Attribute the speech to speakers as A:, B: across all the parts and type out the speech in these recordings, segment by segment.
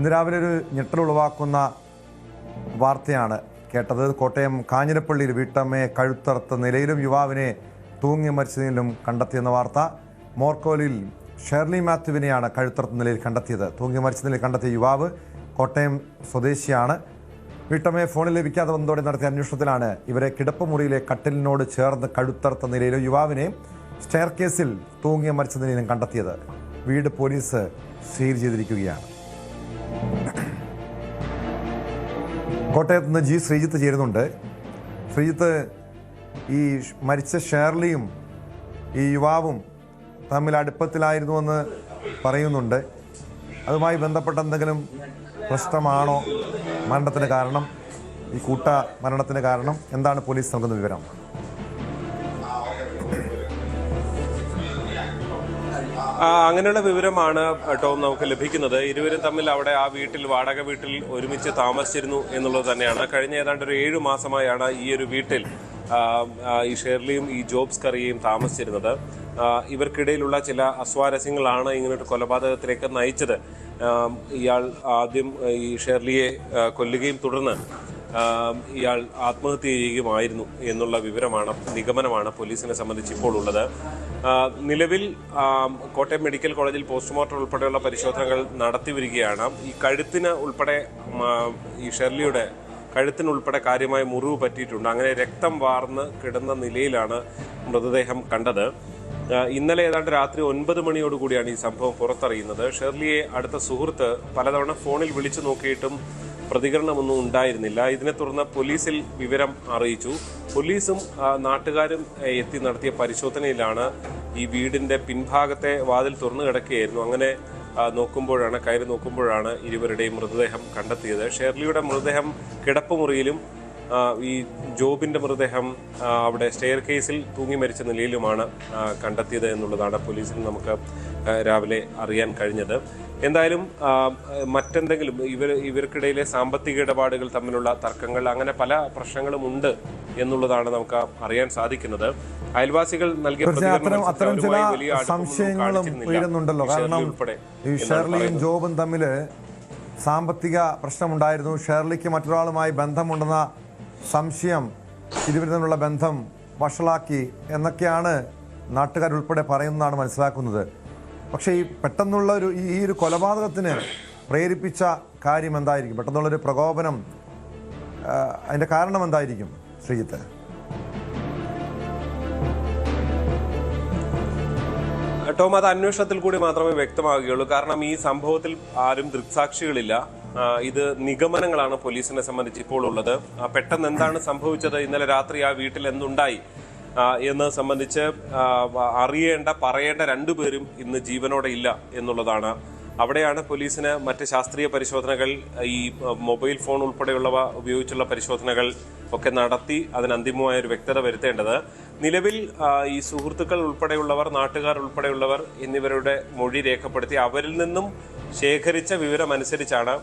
A: ഇന്ന് രാവിലെ ഒരു ഞെട്ടലുളവാക്കുന്ന വാർത്തയാണ് കേട്ടത്. കോട്ടയം കാഞ്ഞിരപ്പള്ളിയിൽ വീട്ടമ്മയെ കഴുത്തറുത്ത നിലയിലും യുവാവിനെ തൂങ്ങി മരിച്ച നിലയിലും കണ്ടെത്തിയെന്ന വാർത്ത. മോർക്കോലിൽ ഷേർലി മാത്യുവിനെയാണ് കഴുത്തറുത്ത നിലയിൽ കണ്ടെത്തിയത്. തൂങ്ങി മരിച്ച നിലയിൽ കണ്ടെത്തിയ യുവാവ് കോട്ടയം സ്വദേശിയാണ്. വീട്ടമ്മയെ ഫോണിൽ ലഭിക്കാതെ വന്നതോടെ നടത്തിയ അന്വേഷണത്തിലാണ് ഇവരെ കിടപ്പുമുറിയിലെ കട്ടിലിനോട് ചേർന്ന് കഴുത്തറുത്ത നിലയിലും യുവാവിനെ സ്റ്റെയർ കേസിൽ തൂങ്ങി മരിച്ച നിലയിലും കണ്ടെത്തിയത്. വീട് പോലീസ് സീൽ ചെയ്തിരിക്കുകയാണ്. കോട്ടയത്ത് നിന്ന് ജി ശ്രീജിത്ത് ചേരുന്നുണ്ട്. ശ്രീജിത്ത്, ഈ മരിച്ച ഷേർലിയും ഈ യുവാവും തമ്മിൽ അടുപ്പത്തിലായിരുന്നുവെന്ന് പറയുന്നുണ്ട്. അതുമായി ബന്ധപ്പെട്ട എന്തെങ്കിലും പ്രശ്നമാണോ മരണത്തിന് കാരണം? ഈ കൂട്ട മരണത്തിന് കാരണം എന്താണ് പോലീസ് നൽകുന്ന വിവരം?
B: അങ്ങനെയുള്ള വിവരമാണ് ടോം നമുക്ക് ലഭിക്കുന്നത്. ഇരുവരും തമ്മിൽ അവിടെ ആ വീട്ടിൽ, വാടക വീട്ടിൽ ഒരുമിച്ച് താമസിച്ചിരുന്നു എന്നുള്ളത് തന്നെയാണ്. കഴിഞ്ഞ ഏതാണ്ട് ഒരു 7 മാസമായാണ് ഈ ഒരു വീട്ടിൽ ഈ ഷേർലിയും ഈ ജോബ്സ് കറിയയും താമസിച്ചിരുന്നത്. ഇവർക്കിടയിലുള്ള ചില അസ്വാരസ്യങ്ങളാണ് ഇങ്ങനൊരു കൊലപാതകത്തിലേക്ക് നയിച്ചത്. ഇയാൾ ആദ്യം ഈ ഷേർലിയെ കൊല്ലുകയും തുടർന്ന് ഇയാൾ ആത്മഹത്യ ചെയ്യുകയുമായിരുന്നു എന്നുള്ള നിഗമനമാണ് പോലീസിനെ സംബന്ധിച്ച് ഇപ്പോൾ ഉള്ളത്. നിലവിൽ കോട്ടയം മെഡിക്കൽ കോളേജിൽ പോസ്റ്റ്മോർട്ടം ഉൾപ്പെടെയുള്ള പരിശോധനകൾ നടത്തി വരികയാണ്. ഈ കഴുത്തിന് ഉൾപ്പെടെ, ഈ ഷെർലിയുടെ കഴുത്തിനുൾപ്പെടെ കാര്യമായ മുറിവ് പറ്റിയിട്ടുണ്ട്. അങ്ങനെ രക്തം വാർന്ന് കിടന്ന നിലയിലാണ് മൃതദേഹം കണ്ടത്. ഇന്നലെ ഏതാണ്ട് രാത്രി 9 മണിയോടുകൂടിയാണ് ഈ സംഭവം പുറത്തറിയുന്നത്. ഷെർലിയെ അടുത്ത സുഹൃത്ത് പലതവണ ഫോണിൽ വിളിച്ചു നോക്കിയിട്ടും പ്രതികരണമൊന്നും ഉണ്ടായിരുന്നില്ല. ഇതിനെ തുടർന്ന് പോലീസിൽ വിവരം അറിയിച്ചു. പോലീസും നാട്ടുകാരും എത്തി നടത്തിയ പരിശോധനയിലാണ് ഈ വീടിന്റെ പിൻഭാഗത്തെ വാതിൽ തുറന്നു കിടക്കുകയായിരുന്നു. അങ്ങനെ കയറി നോക്കുമ്പോഴാണ് ഇരുവരുടെയും മൃതദേഹം കണ്ടെത്തിയത്. ഷേർലിയുടെ മൃതദേഹം കിടപ്പുമുറിയിലും ഈ ജോബിന്റെ മൃതദേഹം അവിടെ സ്റ്റെയർ കേസിൽ തൂങ്ങി മരിച്ച നിലയിലുമാണ് കണ്ടെത്തിയത് എന്നുള്ളതാണ് പോലീസിന് നമുക്ക് രാവിലെ അറിയാൻ കഴിഞ്ഞത്. എന്തായാലും മറ്റെന്തെങ്കിലും ഇവർക്കിടയിലെ സാമ്പത്തിക ഇടപാടുകൾ തമ്മിലുള്ള തർക്കങ്ങൾ, അങ്ങനെ പല പ്രശ്നങ്ങളും ഉണ്ട് എന്നുള്ളതാണ് നമുക്ക് അറിയാൻ സാധിക്കുന്നത്. അയൽവാസികൾ നൽകിയ
A: അത്തരം ചില സംശയങ്ങളും ഉയരുന്നുണ്ടല്ലോ. കാരണം ഈ ഷേർലിയും ജോബും തമ്മിൽ സാമ്പത്തിക പ്രശ്നമുണ്ടായിരുന്നു. ഷേർലിക്ക് മറ്റൊരാളുമായി ബന്ധമുണ്ടെന്ന സംശയം ഇരുവരും തമ്മിലുള്ള ബന്ധം വഷളാക്കി എന്നൊക്കെയാണ് നാട്ടുകാരുൾപ്പെടെ പറയുന്നതാണ് മനസ്സിലാക്കുന്നത്. പക്ഷേ ഈ പെട്ടെന്നുള്ള ഈ ഒരു കൊലപാതകത്തിന് പ്രേരിപ്പിച്ച കാര്യം എന്തായിരിക്കും? പെട്ടെന്നുള്ളൊരു പ്രകോപനം, അതിൻ്റെ കാരണം എന്തായിരിക്കും ശ്രീജിത്ത്?
B: ടോം, അത് അന്വേഷണത്തിൽ കൂടി മാത്രമേ വ്യക്തമാകുകയുള്ളൂ. കാരണം ഈ സംഭവത്തിൽ ആരും ദൃക്സാക്ഷികളില്ല. ഇത് നിഗമനങ്ങളാണ് പോലീസിനെ സംബന്ധിച്ച് ഇപ്പോൾ ഉള്ളത്. പെട്ടെന്ന് എന്താണ് സംഭവിച്ചത്, ഇന്നലെ രാത്രി ആ വീട്ടിൽ എന്തുണ്ടായി എന്ന് സംബന്ധിച്ച് പറയേണ്ട 2 പേരും ഇന്ന് ജീവനോടെ ഇല്ല എന്നുള്ളതാണ്. അവിടെയാണ് പോലീസിന് മറ്റ് ശാസ്ത്രീയ പരിശോധനകൾ, ഈ മൊബൈൽ ഫോൺ ഉൾപ്പെടെയുള്ളവ ഉപയോഗിച്ചുള്ള പരിശോധനകൾ ഒക്കെ നടത്തി അതിന് അന്തിമമായ ഒരു വ്യക്തത വരുത്തേണ്ടത്. നിലവിൽ ഈ സുഹൃത്തുക്കൾ ഉൾപ്പെടെയുള്ളവർ, നാട്ടുകാർ ഉൾപ്പെടെയുള്ളവർ എന്നിവരുടെ മൊഴി രേഖപ്പെടുത്തി അവരിൽ നിന്നും ശേഖരിച്ച വിവരമനുസരിച്ചാണ്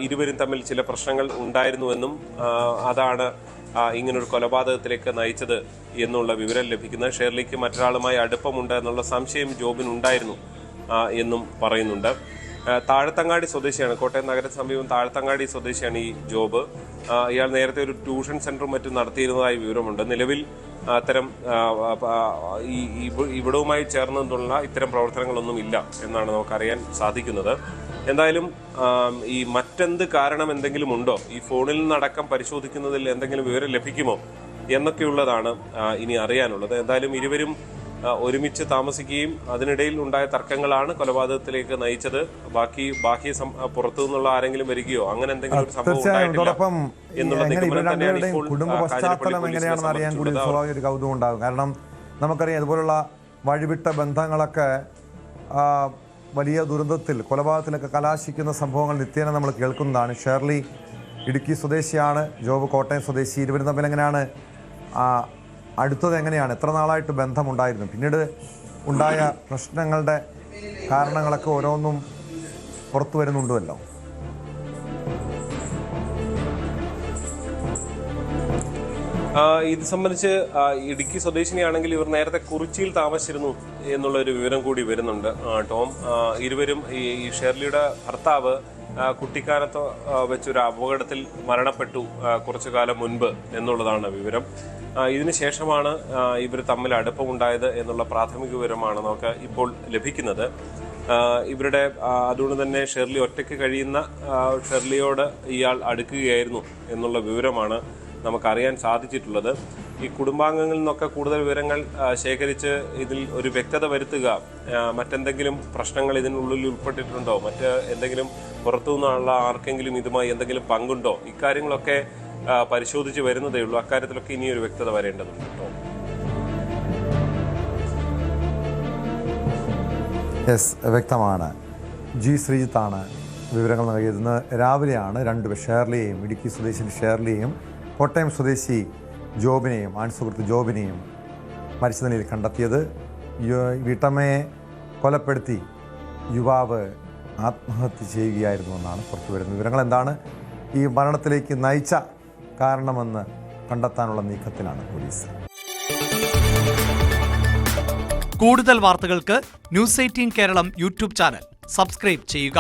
B: ഇരുവരും തമ്മിൽ ചില പ്രശ്നങ്ങൾ ഉണ്ടായിരുന്നുവെന്നും അതാണ് ഇങ്ങനൊരു കൊലപാതകത്തിലേക്ക് നയിച്ചത് എന്നുള്ള വിവരം ലഭിക്കുന്നത്. ഷേർലിക്ക് മറ്റൊരാളുമായി അടുപ്പമുണ്ട് എന്നുള്ള സംശയം ജോബിനുണ്ടായിരുന്നു എന്നും പറയുന്നുണ്ട്. താഴത്തങ്ങാടി സ്വദേശിയാണ്, കോട്ടയം നഗര സമീപം താഴത്തങ്ങാടി സ്വദേശിയാണ് ഈ ജോബ്. ഇയാൾ നേരത്തെ ഒരു ട്യൂഷൻ സെന്ററും മറ്റും നടത്തിയിരുന്നതായി വിവരമുണ്ട്. നിലവിൽ അത്തരം ഇവിടവുമായി ചേർന്നുള്ള ഇത്തരം പ്രവർത്തനങ്ങളൊന്നും ഇല്ല എന്നാണ് നമുക്കറിയാൻ സാധിക്കുന്നത്. എന്തായാലും ഈ മറ്റെന്ത് കാരണം എന്തെങ്കിലും ഉണ്ടോ, ഈ ഫോണിൽ നിന്നടക്കം പരിശോധിക്കുന്നതിൽ എന്തെങ്കിലും വിവരം ലഭിക്കുമോ എന്നൊക്കെയുള്ളതാണ് ഇനി അറിയാനുള്ളത്. എന്തായാലും ഇരുവരും ഒരുമിച്ച് താമസിക്കുകയും അതിനിടയിൽ ഉണ്ടായ തർക്കങ്ങളാണ് കൊലപാതകത്തിലേക്ക് നയിച്ചത്. ബാഹ്യ പുറത്തു നിന്നുള്ള ആരെങ്കിലും വരികയോ അങ്ങനെ എന്തെങ്കിലും ഒരു സംഭവം എന്നുള്ള നിഗമനം തന്നെയാണ് ഇപ്പോൾ
A: കുടുംബ പശ്ചാത്തലം എങ്ങനെയാണെന്ന് അറിയാൻ കൂടി സ്വാഭാവിക ഒരു കൗതുകം ഉണ്ടാകും. കാരണം നമുക്കറിയാം ഇതുപോലുള്ള വഴിവിട്ട ബന്ധങ്ങളൊക്കെ വലിയ ദുരന്തത്തിൽ, കൊലപാതകത്തിലൊക്കെ കലാശിക്കുന്ന സംഭവങ്ങൾ നിത്യേന നമ്മൾ കേൾക്കുന്നതാണ്. ഷേർലി ഇടുക്കി സ്വദേശിയാണ്, ജോബ് കോട്ടയം സ്വദേശി. ഇരുവരും തമ്മിൽ എങ്ങനെയാണ് അടുത്തത്, എങ്ങനെയാണ്, എത്ര നാളായിട്ട് ബന്ധമുണ്ടായിരുന്നു? പിന്നീട് ഉണ്ടായ പ്രശ്നങ്ങളുടെ കാരണങ്ങളൊക്കെ ഓരോന്നും പുറത്തു വരുന്നുണ്ടല്ലോ.
B: ഇത് സംബന്ധിച്ച് ഇടുക്കി സ്വദേശിനിയാണെങ്കിൽ ഇവർ നേരത്തെ കുറിച്ചിയിൽ താമസിച്ചിരുന്നു എന്നുള്ള ഒരു വിവരം കൂടി വരുന്നുണ്ട് ടോം. ഇരുവരും ഈ ഷേർലിയുടെ ഭർത്താവ് കുട്ടിക്കാനത്ത് വെച്ചൊരു അപകടത്തിൽ മരണപ്പെട്ടു കുറച്ചു കാലം മുൻപ് എന്നുള്ളതാണ് വിവരം. ഇതിനു ശേഷമാണ് ഇവർ തമ്മിൽ അടുപ്പമുണ്ടായത് എന്നുള്ള പ്രാഥമിക വിവരമാണ് നമുക്ക് ഇപ്പോൾ ലഭിക്കുന്നത്. ഇവരുടെ അതുകൊണ്ട് തന്നെ ഷെർലി ഒറ്റയ്ക്ക് കഴിയുന്ന ഷെർലിയോട് ഇയാൾ അടുക്കുകയായിരുന്നു എന്നുള്ള വിവരമാണ് നമുക്കറിയാൻ സാധിച്ചിട്ടുള്ളത്. ഈ കുടുംബാംഗങ്ങളിൽ നിന്നൊക്കെ കൂടുതൽ വിവരങ്ങൾ ശേഖരിച്ച് ഇതിൽ ഒരു വ്യക്തത വരുത്തുക, മറ്റെന്തെങ്കിലും പ്രശ്നങ്ങൾ ഇതിനുള്ളിൽ ഉൾപ്പെട്ടിട്ടുണ്ടോ, മറ്റ് എന്തെങ്കിലും പുറത്തുനിന്നുള്ള ആർക്കെങ്കിലും ഇതുമായി എന്തെങ്കിലും പങ്കുണ്ടോ, ഇക്കാര്യങ്ങളൊക്കെ പരിശോധിച്ച് വരുന്നതേ ഉള്ളൂ. അക്കാര്യത്തിലൊക്കെ ഇനിയൊരു വ്യക്തത വരേണ്ടതുണ്ട് കേട്ടോ.
A: വ്യക്തമാണ്. ജി ശ്രീജിത്താണ് വിവരങ്ങൾ നൽകിയത്. ഇന്ന് രാവിലെയാണ് രണ്ടുപേർ, ഷേർലിയെയും ഇടുക്കി സ്വദേശി ഷേർലിയെയും കോട്ടയം സ്വദേശി ജോബിനെയും സുഹൃത്ത് ജോബിനെയും മരിച്ച നിലയിൽ കണ്ടെത്തിയത്. വീട്ടമ്മയെ കൊലപ്പെടുത്തി യുവാവ് ആത്മഹത്യ ചെയ്യുകയായിരുന്നുവെന്നാണ് പുറത്തുവരുന്ന വിവരങ്ങൾ. എന്താണ് ഈ മരണത്തിലേക്ക് നയിച്ച കാരണമെന്ന് കണ്ടെത്താനുള്ള നീക്കത്തിലാണ് പോലീസ്.
C: കൂടുതൽ വാർത്തകൾക്ക് news 18 Keralam YouTube channel subscribe ചെയ്യുക.